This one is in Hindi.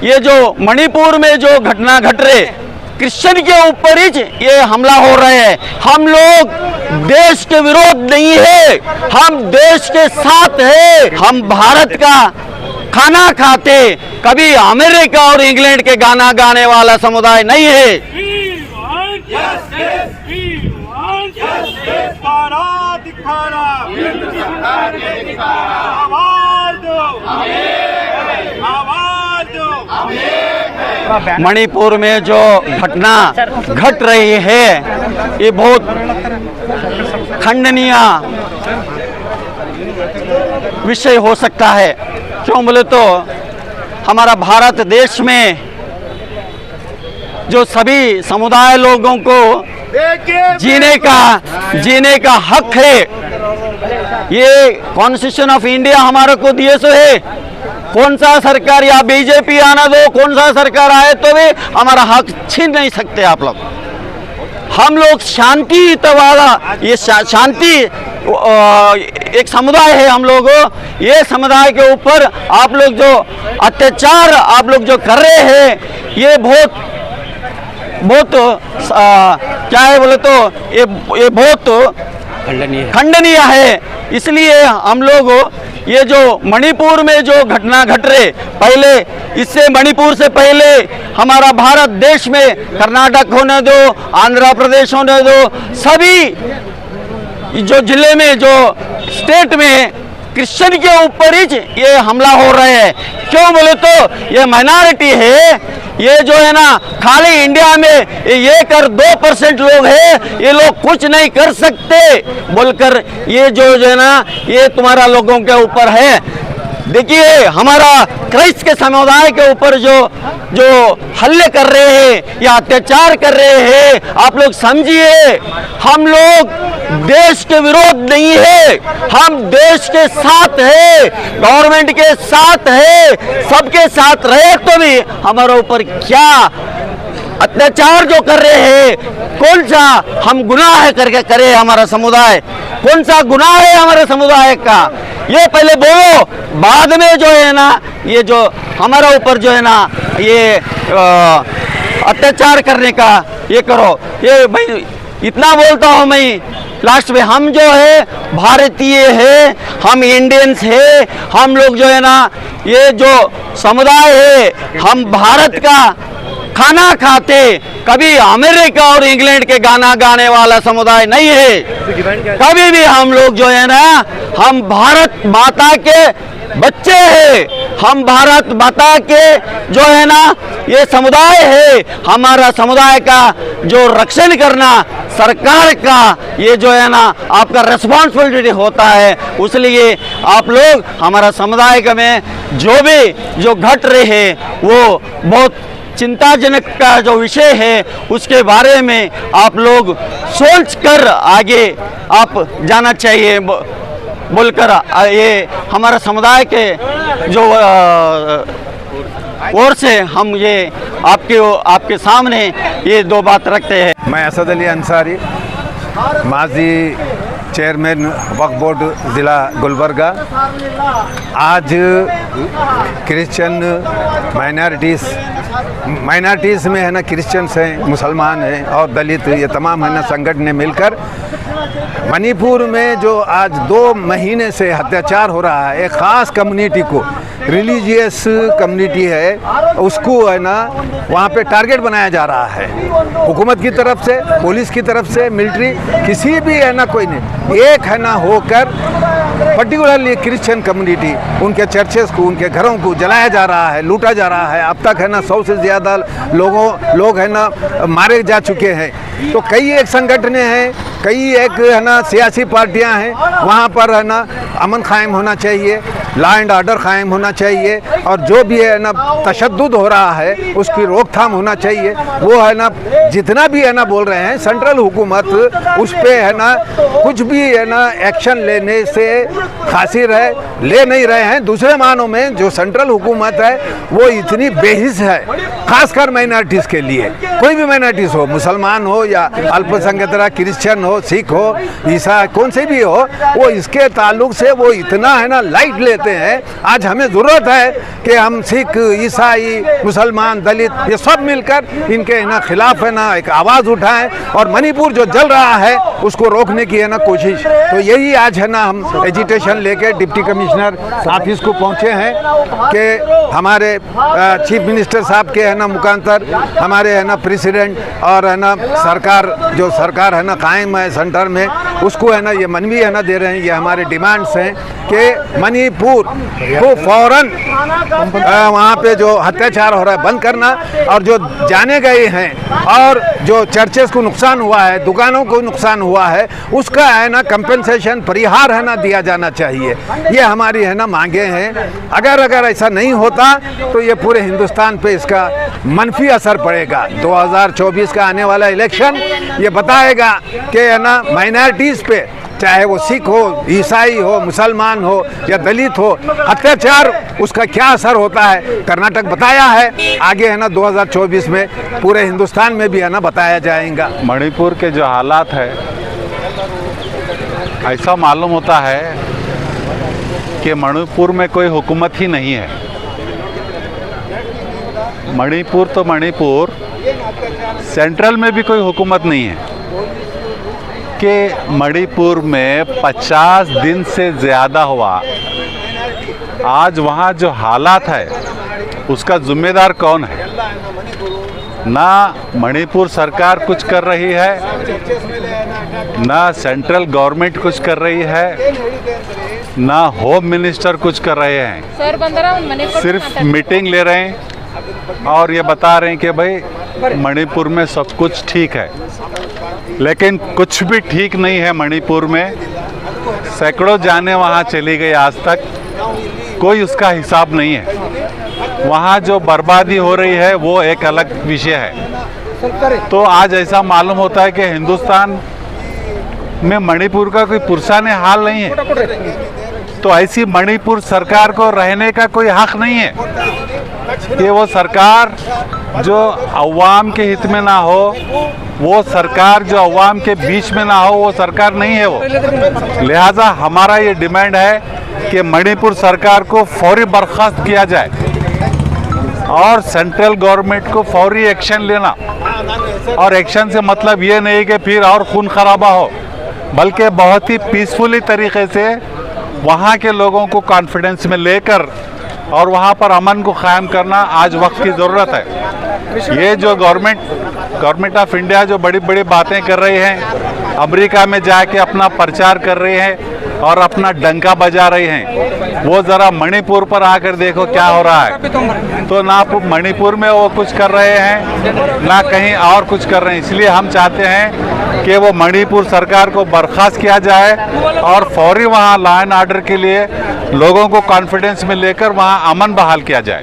ये जो मणिपुर में जो घटना घट रहे, क्रिश्चियन के ऊपर ही ये हमला हो रहे हैं। हम लोग देश के विरोध नहीं है, हम देश के साथ है। हम भारत का खाना खाते, कभी अमेरिका और इंग्लैंड के गाना गाने वाला समुदाय नहीं है। मणिपुर में जो घटना घट रही है ये बहुत खंडनीय विषय हो सकता है। क्यों बोले तो हमारा भारत देश में जो सभी समुदाय लोगों को जीने का हक है, ये कॉन्स्टिट्यूशन ऑफ इंडिया हमारे को दिए सो है। कौन सा सरकार या बीजेपी आना दो, कौन सा सरकार आए तो भी हमारा हक छीन नहीं सकते आप लोग। हम लोग शांति वाला, ये शांति एक समुदाय है हम लोग। ये समुदाय के ऊपर आप लोग जो अत्याचार आप लोग जो कर रहे हैं, ये बहुत क्या है बोले तो ये बहुत खंडनीय है। इसलिए हम लोग ये जो मणिपुर में जो घटना घट रहे, पहले इससे मणिपुर से पहले हमारा भारत देश में कर्नाटक होने दो, आंध्र प्रदेश होने दो, सभी जो जिले में जो स्टेट में क्रिश्चियन के ऊपर ही ये हमला हो रहे हैं। क्यों बोले तो ये माइनॉरिटी है। ये जो है ना खाली इंडिया में 1 और 2% लोग हैं, ये लोग कुछ नहीं कर सकते बोलकर ये जो है ना ये तुम्हारा लोगों के ऊपर है। देखिए हमारा क्राइस्ट के समुदाय के ऊपर जो हल्ले कर रहे हैं या अत्याचार कर रहे हैं, आप लोग समझिए। हम लोग देश के विरोध नहीं है, हम देश के साथ है, गवर्नमेंट के साथ है, सबके साथ रहे तो भी हमारे ऊपर क्या अत्याचार जो कर रहे हैं, कौन सा हम गुनाह है करके करे हमारा समुदाय, कौन सा गुनाह है हमारे समुदाय का, ये पहले बोलो। बाद में जो है ना ये जो हमारा ऊपर जो है ना ये अत्याचार करने का ये करो। ये भाई इतना बोलता हूँ मैं, लास्ट में हम जो है भारतीय है, हम इंडियंस है, हम लोग जो है ना ये जो समुदाय है, हम भारत का खाना खाते, कभी अमेरिका और इंग्लैंड के गाना गाने वाला समुदाय नहीं है। कभी भी हम लोग जो है ना हम भारत माता के बच्चे हैं, हम भारत माता के जो है ना ये समुदाय है। हमारा समुदाय का जो रक्षण करना सरकार का ये जो है ना आपका रिस्पॉन्सिबिलिटी होता है। इसलिए आप लोग हमारा समुदाय में जो घट रहे हैं वो बहुत चिंताजनक का जो विषय है, उसके बारे में आप लोग सोच कर आगे आप जाना चाहिए बोलकर ये हमारा समुदाय के जो ओर से हम ये आपके सामने ये 2 बात रखते हैं। मैं असद अली अंसारी, माजी चेयरमैन वक्फ बोर्ड ज़िला गुलबर्गा। आज क्रिश्चियन माइनॉरिटीज़ में है ना क्रिश्चियंस हैं, मुसलमान हैं और दलित, ये तमाम है ना संगठन ने मिलकर मणिपुर में जो आज 2 महीने से अत्याचार हो रहा है, एक ख़ास कम्युनिटी को, रिलीजियस कम्युनिटी है, उसको है ना वहाँ पे टारगेट बनाया जा रहा है। हुकूमत की तरफ से, पुलिस की तरफ से, मिलिट्री, किसी भी है ना कोई नहीं, एक है ना होकर पर्टिकुलरली क्रिश्चियन कम्युनिटी, उनके चर्चेस को, उनके घरों को जलाया जा रहा है, लूटा जा रहा है। अब तक है ना 100 से ज़्यादा लोग है ना मारे जा चुके हैं। तो कई एक संगठन हैं, कई एक है ना सियासी पार्टियां हैं, वहाँ पर है ना अमन कायम होना चाहिए, लॉ एंड ऑर्डर कायम होना चाहिए, और जो भी है ना तशद्दुद हो रहा है उसकी रोकथाम होना चाहिए। वो है ना जितना भी है ना बोल रहे हैं, सेंट्रल हुकूमत उस पर है ना कुछ भी है ना एक्शन लेने से खासिर है, ले नहीं रहे हैं। दूसरे मानों में जो सेंट्रल हुकूमत है वो इतनी बेहिस है, खासकर माइनॉरिटीज़ के लिए। कोई भी माइनॉरिटीज़ हो, मुसलमान हो हो या अल्पसंख्यक क्रिश्चियन हो, सिख हो, ईसाई, कौन से भी हो, वो इसके ताल्लुक से वो इतना है ना लाइट लेते हैं। आज हमें ज़रूरत है कि हम सिख, ईसाई, मुसलमान, दलित ये सब मिलकर इनके है ना खिलाफ है ना एक आवाज़ उठाएं और मणिपुर जो जल रहा है उसको रोकने की है ना कोशिश। तो यही आज है ना हम एजिटेशन लेके डिप्टी कमिश्नर ऑफिस को पहुंचे हैं कि हमारे चीफ मिनिस्टर साहब के है ना मुखांतर हमारे है ना प्रेसिडेंट और है ना सरकार है ना कायम है सेंटर में, उसको है ना ये मनवी है ना दे रहे हैं। ये हमारे डिमांड्स हैं कि मणिपुर को फौरन वहाँ पे जो अत्याचार हो रहा है बंद करना, और जो जाने गए हैं और जो चर्चेस को नुकसान हुआ है, दुकानों को नुकसान हुआ है, उसका है ना कंपेंसेशन परिहार है ना दिया जाना चाहिए। ये हमारी है ना मांगे हैं। अगर ऐसा नहीं होता तो ये पूरे हिंदुस्तान पे इसका मनफी असर पड़ेगा। 2024 का आने वाला इलेक्शन ये बताएगा कि है ना माइनॉरिटीज़ पे, चाहे वो सिख हो, ईसाई हो, मुसलमान हो या दलित हो, अत्याचार उसका क्या असर होता है। कर्नाटक बताया है, आगे है ना 2024 में पूरे हिंदुस्तान में भी है ना बताया जाएगा। मणिपुर के जो हालात है, ऐसा मालूम होता है कि मणिपुर में कोई हुकूमत ही नहीं है। मणिपुर तो मणिपुर, सेंट्रल में भी कोई हुकूमत नहीं है कि मणिपुर में 50 दिन से ज़्यादा हुआ। आज वहाँ जो हालात है उसका जिम्मेदार कौन है? ना मणिपुर सरकार कुछ कर रही है, ना सेंट्रल गवर्नमेंट कुछ कर रही है, ना होम मिनिस्टर कुछ कर रहे हैं। सिर्फ मीटिंग ले रहे हैं और ये बता रहे हैं कि भाई मणिपुर में सब कुछ ठीक है, लेकिन कुछ भी ठीक नहीं है मणिपुर में। सैकड़ों जाने वहाँ चली गई, आज तक कोई उसका हिसाब नहीं है। वहाँ जो बर्बादी हो रही है वो एक अलग विषय है। तो आज ऐसा मालूम होता है कि हिंदुस्तान में मणिपुर का कोई पुरसाने हाल नहीं है। तो ऐसी मणिपुर सरकार को रहने का कोई हक नहीं है कि वो सरकार जो अवाम के हित में ना हो, वो सरकार जो अवाम के बीच में ना हो, वो सरकार नहीं है वो। लिहाजा हमारा ये डिमांड है कि मणिपुर सरकार को फौरी बर्खास्त किया जाए और सेंट्रल गवर्नमेंट को फौरी एक्शन लेना। और एक्शन से मतलब ये नहीं कि फिर और खून खराबा हो, बल्कि बहुत ही पीसफुली तरीके से वहाँ के लोगों को कॉन्फिडेंस में लेकर और वहाँ पर अमन को कायम करना आज वक्त की ज़रूरत है। ये जो गवर्नमेंट ऑफ इंडिया जो बड़ी बड़ी बातें कर रही हैं, अमेरिका में जाके अपना प्रचार कर रहे हैं और अपना डंका बजा रहे हैं, वो ज़रा मणिपुर पर आकर देखो क्या हो रहा है। तो ना मणिपुर में वो कुछ कर रहे हैं, ना कहीं और कुछ कर रहे हैं। इसलिए हम चाहते हैं कि वो मणिपुर सरकार को बर्खास्त किया जाए और फौरी वहाँ लॉ एंड ऑर्डर के लिए लोगों को कॉन्फिडेंस में लेकर वहाँ अमन बहाल किया जाए।